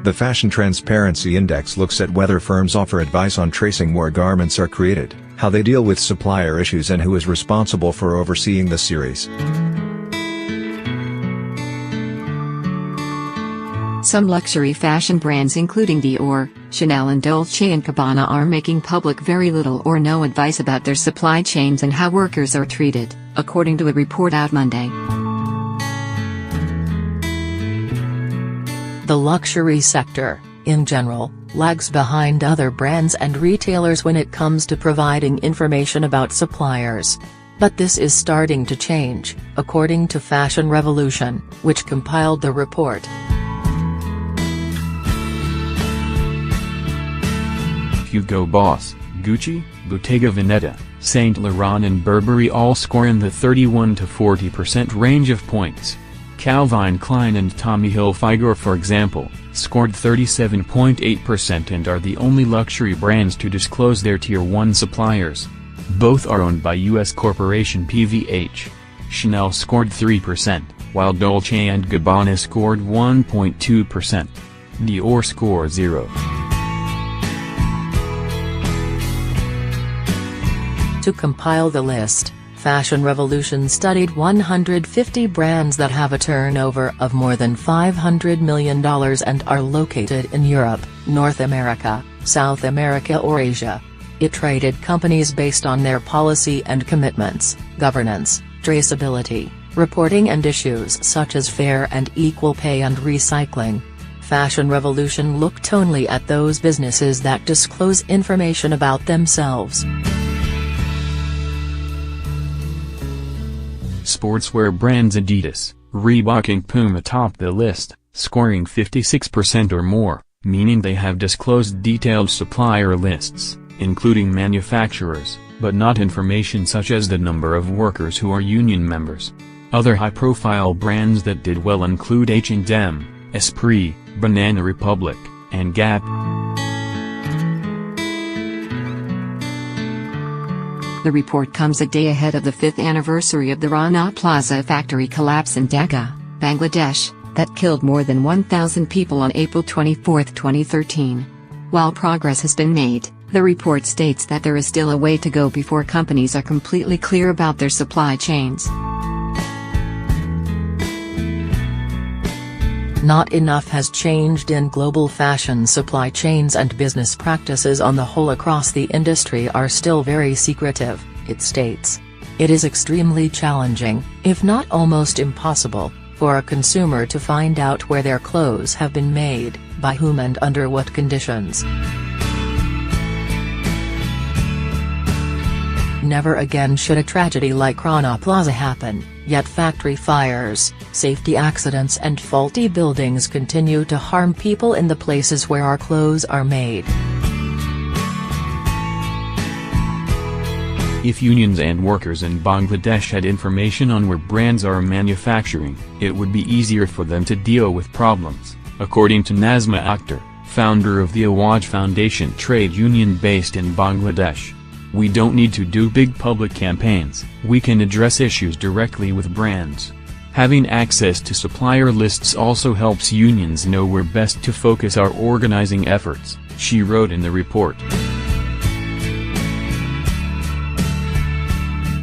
The Fashion Transparency Index looks at whether firms offer advice on tracing where garments are created, how they deal with supplier issues and who is responsible for overseeing the series. Some luxury fashion brands including Dior, Chanel and Dolce & Gabbana are making public very little or no advice about their supply chains and how workers are treated, according to a report out Monday. The luxury sector, in general, lags behind other brands and retailers when it comes to providing information about suppliers. But this is starting to change, according to Fashion Revolution, which compiled the report. Hugo Boss, Gucci, Bottega Veneta, Saint Laurent and Burberry all score in the 31 to 40% range of points. Calvin Klein and Tommy Hilfiger, for example, scored 37.8% and are the only luxury brands to disclose their Tier 1 suppliers. Both are owned by U.S. corporation PVH. Chanel scored 3%, while Dolce & Gabbana scored 1.2%. Dior scored 0. To compile the list, Fashion Revolution studied 150 brands that have a turnover of more than $500 million and are located in Europe, North America, South America or Asia. It rated companies based on their policy and commitments, governance, traceability, reporting and issues such as fair and equal pay and recycling. Fashion Revolution looked only at those businesses that disclose information about themselves. Sportswear brands Adidas, Reebok and Puma top the list, scoring 56% or more, meaning they have disclosed detailed supplier lists, including manufacturers, but not information such as the number of workers who are union members. Other high-profile brands that did well include H&M, Esprit, Banana Republic, and Gap. The report comes a day ahead of the 5th anniversary of the Rana Plaza factory collapse in Dhaka, Bangladesh, that killed more than 1,000 people on April 24, 2013. While progress has been made, the report states that there is still a way to go before companies are completely clear about their supply chains. Not enough has changed in global fashion supply chains and business practices on the whole across the industry are still very secretive, it states. It is extremely challenging, if not almost impossible, for a consumer to find out where their clothes have been made, by whom and under what conditions. Never again should a tragedy like Rana Plaza happen, yet factory fires, safety accidents and faulty buildings continue to harm people in the places where our clothes are made. If unions and workers in Bangladesh had information on where brands are manufacturing, it would be easier for them to deal with problems, according to Nazma Akhtar, founder of the Awaj Foundation trade union based in Bangladesh. We don't need to do big public campaigns, we can address issues directly with brands. Having access to supplier lists also helps unions know where best to focus our organizing efforts, she wrote in the report.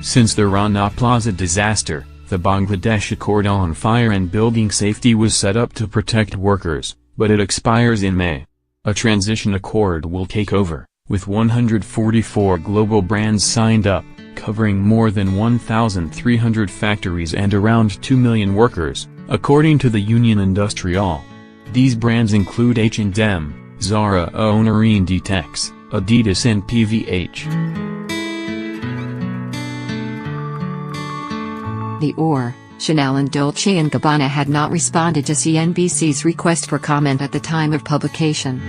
Since the Rana Plaza disaster, the Bangladesh Accord on Fire and Building Safety was set up to protect workers, but it expires in May. A transition accord will take over, with 144 global brands signed up, covering more than 1,300 factories and around 2 million workers, according to the Union Industrial. These brands include H&M, Zara, Owner Inditex, Adidas and PVH. Dior, Chanel and Dolce & Gabbana had not responded to CNBC's request for comment at the time of publication.